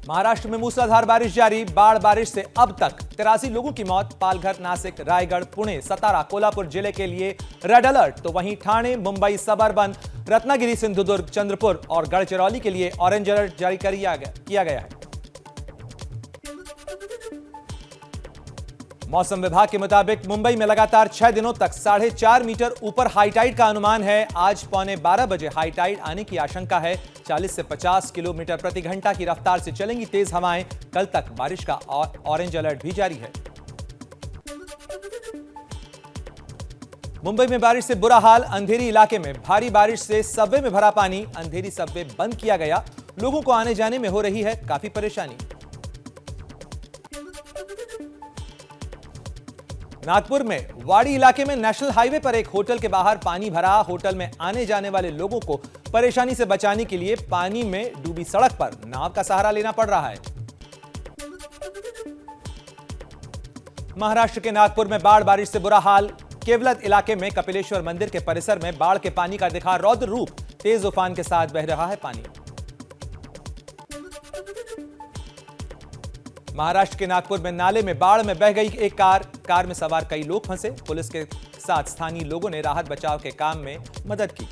महाराष्ट्र में मूसलाधार बारिश जारी। बाढ़ बारिश से अब तक 83 लोगों की मौत। पालघर, नासिक, रायगढ़, पुणे, सतारा, कोल्हापुर जिले के लिए रेड अलर्ट, तो वहीं ठाणे, मुंबई, सबर्बन, रत्नागिरी, सिंधुदुर्ग, चंद्रपुर और गढ़चिरौली के लिए ऑरेंज अलर्ट जारी किया गया है। मौसम विभाग के मुताबिक मुंबई में लगातार 6 दिनों तक 4.5 मीटर ऊपर हाईटाइड का अनुमान है। आज पौने 12 बजे हाईटाइड आने की आशंका है। 40 से 50 किलोमीटर प्रति घंटा की रफ्तार से चलेंगी तेज हवाएं। कल तक बारिश का ऑरेंज अलर्ट भी जारी है। मुंबई में बारिश से बुरा हाल। अंधेरी इलाके में भारी बारिश से सबवे में भरा पानी। अंधेरी सबवे बंद किया गया। लोगों को आने जाने में हो रही है काफी परेशानी। नागपुर में वाड़ी इलाके में नेशनल हाईवे पर एक होटल के बाहर पानी भरा। होटल में आने जाने वाले लोगों को परेशानी से बचाने के लिए पानी में डूबी सड़क पर नाव का सहारा लेना पड़ रहा है। महाराष्ट्र के नागपुर में बाढ़ बारिश से बुरा हाल। केवलत इलाके में कपिलेश्वर मंदिर के परिसर में बाढ़ के पानी का दिखा रौद्र रूप। तेज उफान के साथ बह रहा है पानी। महाराष्ट्र के नागपुर में नाले में बाढ़ में बह गई एक कार में सवार कई लोग फंसे। पुलिस के साथ स्थानीय लोगों ने राहत बचाव के काम में मदद की।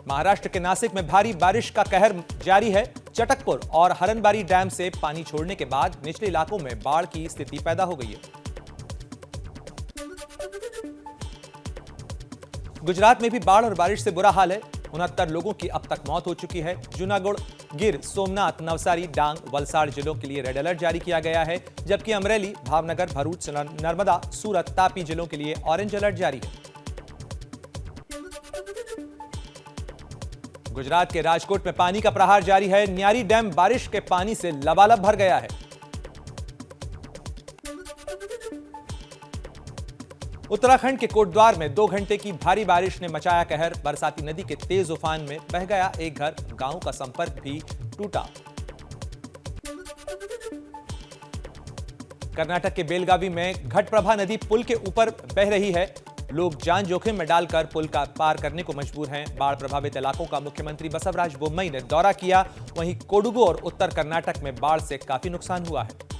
महाराष्ट्र के नासिक में भारी बारिश का कहर जारी है। चटकपुर और हरनबारी डैम से पानी छोड़ने के बाद निचले इलाकों में बाढ़ की स्थिति पैदा हो गई है। गुजरात में भी बाढ़ और बारिश से बुरा हाल है। 69 लोगों की अब तक मौत हो चुकी है। जूनागढ़, गिर सोमनाथ, नवसारी, डांग, वलसाड़ जिलों के लिए रेड अलर्ट जारी किया गया है, जबकि अमरेली, भावनगर, भरूच, नर्मदा, सूरत, तापी जिलों के लिए ऑरेंज अलर्ट जारी है। गुजरात के राजकोट में पानी का प्रहार जारी है। न्यारी डैम बारिश के पानी से लबालब भर गया है। उत्तराखंड के कोटद्वार में 2 घंटे की भारी बारिश ने मचाया कहर। बरसाती नदी के तेज उफान में बह गया एक घर। गांव का संपर्क भी टूटा। कर्नाटक के बेलगावी में घटप्रभा नदी पुल के ऊपर बह रही है। लोग जान जोखिम में डालकर पुल का पार करने को मजबूर हैं। बाढ़ प्रभावित इलाकों का मुख्यमंत्री बसवराज बोम्मई ने दौरा किया। वहीं कोडुगु और उत्तर कर्नाटक में बाढ़ से काफी नुकसान हुआ है।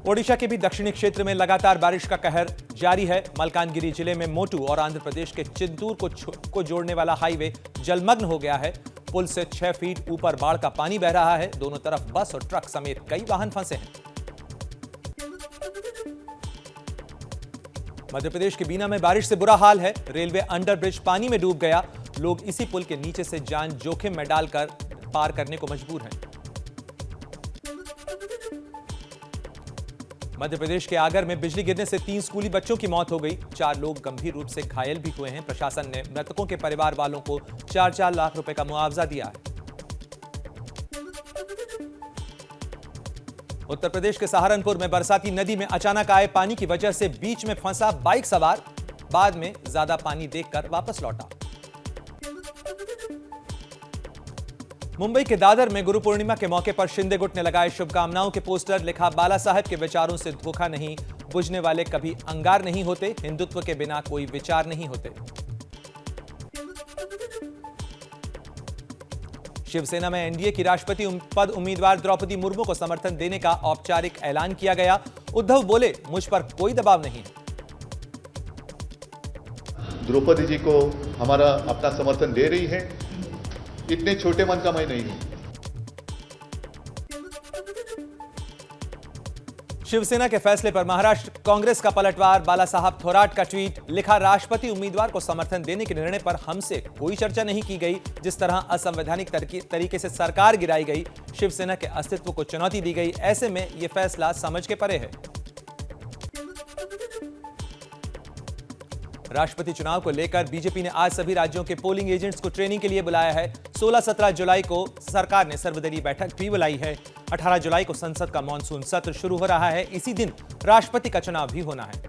ओडिशा के भी दक्षिणी क्षेत्र में लगातार बारिश का कहर जारी है। मलकानगिरी जिले में मोटू और आंध्र प्रदेश के चिंतूर को जोड़ने वाला हाईवे जलमग्न हो गया है। पुल से 6 फीट ऊपर बाढ़ का पानी बह रहा है। दोनों तरफ बस और ट्रक समेत कई वाहन फंसे हैं। मध्य प्रदेश के बीना में बारिश से बुरा हाल है। रेलवे अंडरब्रिज पानी में डूब गया। लोग इसी पुल के नीचे से जान जोखिम में डालकर पार करने को मजबूर हैं। मध्य प्रदेश के आगर में बिजली गिरने से 3 स्कूली बच्चों की मौत हो गई। 4 लोग गंभीर रूप से घायल भी हुए हैं। प्रशासन ने मृतकों के परिवार वालों को 4-4 लाख रुपए का मुआवजा दिया है। उत्तर प्रदेश के सहारनपुर में बरसाती नदी में अचानक आए पानी की वजह से बीच में फंसा बाइक सवार। बाद में ज्यादा पानी देखकर वापस लौटा। मुंबई के दादर में गुरु पूर्णिमा के मौके पर शिंदे गुट ने लगाए शुभकामनाओं के पोस्टर। लिखा, बाला साहब के विचारों से धोखा नहीं, बुझने वाले कभी अंगार नहीं होते, हिंदुत्व के बिना कोई विचार नहीं होते। शिवसेना में एनडीए की राष्ट्रपति पद उम्मीदवार द्रौपदी मुर्मू को समर्थन देने का औपचारिक ऐलान किया गया। उद्धव बोले, मुझ पर कोई दबाव नहीं है। द्रौपदी जी को हमारा अपना समर्थन दे रही है। इतने छोटे मन का मैं नहीं हूं। शिवसेना के फैसले पर महाराष्ट्र कांग्रेस का पलटवार। बाला साहब थोराट का ट्वीट। लिखा, राष्ट्रपति उम्मीदवार को समर्थन देने के निर्णय पर हमसे कोई चर्चा नहीं की गई। जिस तरह असंवैधानिक तरीके से सरकार गिराई गई, शिवसेना के अस्तित्व को चुनौती दी गई, ऐसे में यह फैसला समझ के परे है। राष्ट्रपति चुनाव को लेकर बीजेपी ने आज सभी राज्यों के पोलिंग एजेंट्स को ट्रेनिंग के लिए बुलाया है। 16-17 जुलाई को सरकार ने सर्वदलीय बैठक भी बुलाई है। 18 जुलाई को संसद का मॉनसून सत्र शुरू हो रहा है। इसी दिन राष्ट्रपति का चुनाव भी होना है।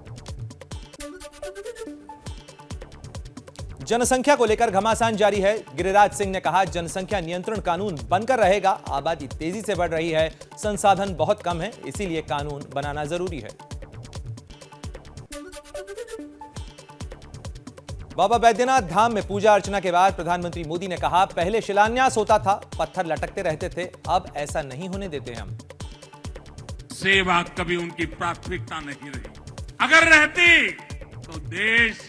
जनसंख्या को लेकर घमासान जारी है। गिरिराज सिंह ने कहा, जनसंख्या नियंत्रण कानून बनकर रहेगा। आबादी तेजी से बढ़ रही है, संसाधन बहुत कम है, इसीलिए कानून बनाना जरूरी है। बाबा बैद्यनाथ धाम में पूजा अर्चना के बाद प्रधानमंत्री मोदी ने कहा, पहले शिलान्यास होता था, पत्थर लटकते रहते थे, अब ऐसा नहीं होने देते हम। सेवा कभी उनकी प्राथमिकता नहीं रही। अगर रहती तो देश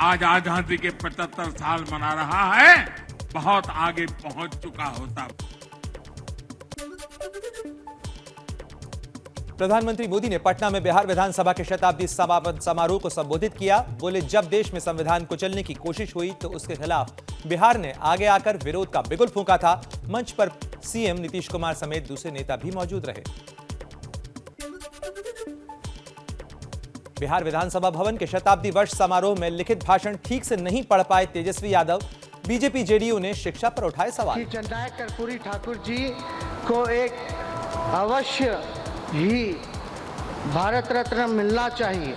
आज आजादी के 75 साल मना रहा है, बहुत आगे पहुंच चुका होता। प्रधानमंत्री मोदी ने पटना में बिहार विधानसभा के शताब्दी समापन समारोह को संबोधित किया। बोले, जब देश में संविधान कुचलने की कोशिश हुई तो उसके खिलाफ बिहार ने आगे आकर विरोध का बिगुल फूंका था। मंच पर सीएम नीतीश कुमार समेत दूसरे नेता भी मौजूद रहे। बिहार विधानसभा भवन के शताब्दी वर्ष समारोह में लिखित भाषण ठीक से नहीं पढ़ पाए तेजस्वी यादव। बीजेपी जेडीयू ने शिक्षा पर उठाए सवाल। जननायक कर्पूरी ठाकुर जी को एक अवश्य ही भारत रत्न मिलना चाहिए।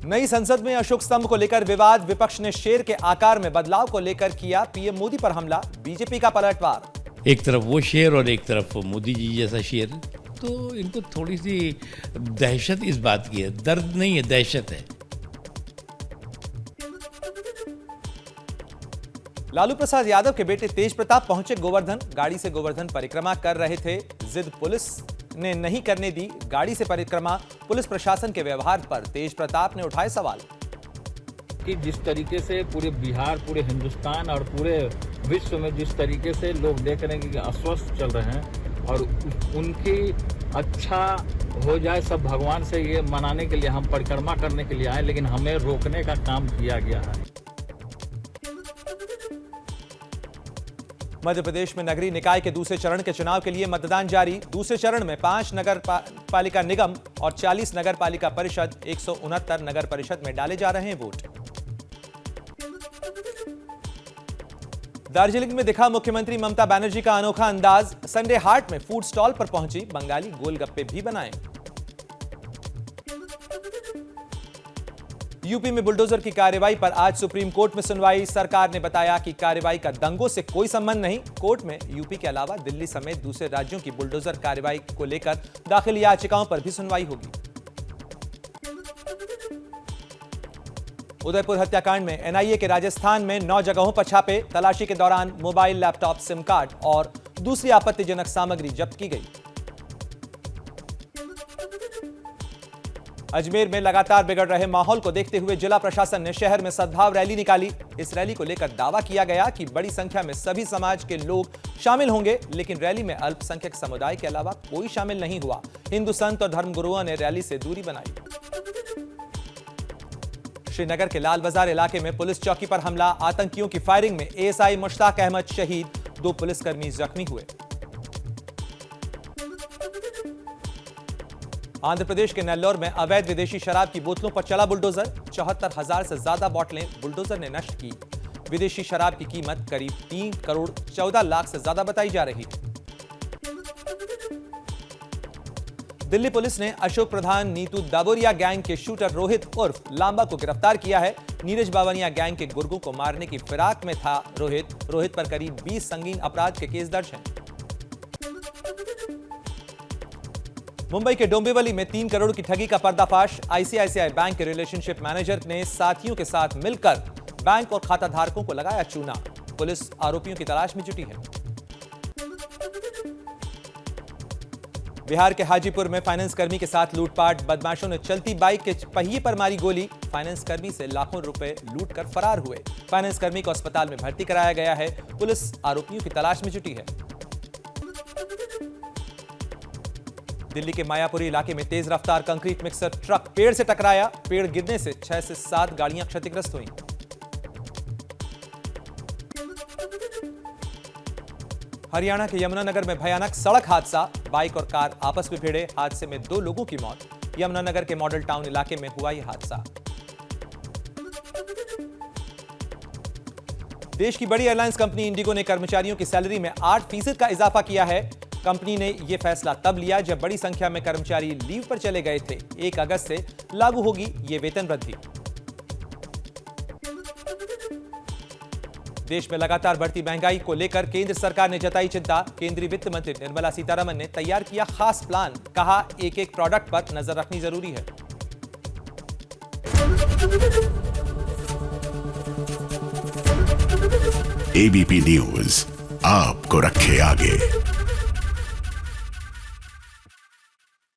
नई संसद में अशोक स्तंभ को लेकर विवाद। विपक्ष ने शेर के आकार में बदलाव को लेकर किया पीएम मोदी पर हमला। बीजेपी का पलटवार। एक तरफ वो शेर और एक तरफ मोदी जी जैसा शेर, तो इनको थोड़ी सी दहशत इस बात की है, दर्द नहीं है, दहशत है। लालू प्रसाद यादव के बेटे तेज प्रताप पहुंचे गोवर्धन। गाड़ी से गोवर्धन परिक्रमा कर रहे थे। जिद पुलिस ने नहीं करने दी गाड़ी से परिक्रमा। पुलिस प्रशासन के व्यवहार पर तेज प्रताप ने उठाए सवाल। कि जिस तरीके से पूरे बिहार, पूरे हिंदुस्तान और पूरे विश्व में जिस तरीके से लोग देख रहे हैं कि अस्वस्थ चल रहे हैं और उनकी अच्छा हो जाए, सब भगवान से ये मनाने के लिए हम परिक्रमा करने के लिए आए, लेकिन हमें रोकने का काम किया गया है। मध्य प्रदेश में नगरीय निकाय के दूसरे चरण के चुनाव के लिए मतदान जारी। दूसरे चरण में 5 नगर पालिका निगम और 40 नगर पालिका परिषद, 169 नगर परिषद में डाले जा रहे हैं वोट। दार्जिलिंग में दिखा मुख्यमंत्री ममता बनर्जी का अनोखा अंदाज। संडे हाट में फूड स्टॉल पर पहुंची, बंगाली गोलगप्पे भी बनाए। यूपी में बुलडोजर की कार्रवाई पर आज सुप्रीम कोर्ट में सुनवाई। सरकार ने बताया कि कार्रवाई का दंगों से कोई संबंध नहीं। कोर्ट में यूपी के अलावा दिल्ली समेत दूसरे राज्यों की बुलडोजर कार्रवाई को लेकर दाखिल याचिकाओं पर भी सुनवाई होगी। उदयपुर हत्याकांड में एनआईए के राजस्थान में 9 जगहों पर छापे। तलाशी के दौरान मोबाइल, लैपटॉप, सिम कार्ड और दूसरी आपत्तिजनक सामग्री जब्त की गई। अजमेर में लगातार बिगड़ रहे माहौल को देखते हुए जिला प्रशासन ने शहर में सद्भाव रैली निकाली। इस रैली को लेकर दावा किया गया कि बड़ी संख्या में सभी समाज के लोग शामिल होंगे, लेकिन रैली में अल्पसंख्यक समुदाय के अलावा कोई शामिल नहीं हुआ। हिंदू संत और धर्मगुरुओं ने रैली से दूरी बनाई। श्रीनगर के लाल बाजार इलाके में पुलिस चौकी पर हमला। आतंकियों की फायरिंग में एएसआई मुश्ताक अहमद शहीद, 2 पुलिसकर्मी जख्मी हुए। आंध्र प्रदेश के नेल्लोर में अवैध विदेशी शराब की बोतलों पर चला बुलडोजर। 74,000 से ज्यादा बोतलें बुलडोजर ने नष्ट की। विदेशी शराब की कीमत करीब 3 करोड़ 14 लाख से ज्यादा बताई जा रही है। दिल्ली पुलिस ने अशोक प्रधान नीतू दाबोरिया गैंग के शूटर रोहित उर्फ लांबा को गिरफ्तार किया है। नीरज बावनिया गैंग के गुर्गों को मारने की फिराक में था रोहित पर करीब 20 संगीन अपराध के केस दर्ज हैं। मुंबई के डोंबिवली में 3 करोड़ की ठगी का पर्दाफाश। आईसीआईसीआई बैंक के रिलेशनशिप मैनेजर ने साथियों के साथ मिलकर बैंक और खाता धारकों को लगाया चूना। पुलिस आरोपियों की तलाश में जुटी है। बिहार के हाजीपुर में फाइनेंस कर्मी के साथ लूटपाट। बदमाशों ने चलती बाइक के पहिए पर मारी गोली। फाइनेंस कर्मी से लाखों रुपए लूटकर फरार हुए। फाइनेंस कर्मी को अस्पताल में भर्ती कराया गया है। पुलिस आरोपियों की तलाश में जुटी है। दिल्ली के मायापुरी इलाके में तेज रफ्तार कंक्रीट मिक्सर ट्रक पेड़ से टकराया। पेड़ गिरने से 6 से 7 गाड़ियां क्षतिग्रस्त हुईं। हरियाणा के यमुनानगर में भयानक सड़क हादसा। बाइक और कार आपस में भिड़े। हादसे में 2 लोगों की मौत। यमुनानगर के मॉडल टाउन इलाके में हुआ यह हादसा। देश की बड़ी एयरलाइंस कंपनी इंडिगो ने कर्मचारियों की सैलरी में 8% का इजाफा किया है। कंपनी ने यह फैसला तब लिया जब बड़ी संख्या में कर्मचारी लीव पर चले गए थे। 1 अगस्त से लागू होगी यह वेतन वृद्धि। देश में लगातार बढ़ती महंगाई को लेकर केंद्र सरकार ने जताई चिंता। केंद्रीय वित्त मंत्री निर्मला सीतारमण ने तैयार किया खास प्लान। कहा, एक-एक प्रोडक्ट पर नजर रखनी जरूरी है। एबीपी न्यूज आपको रखे आगे।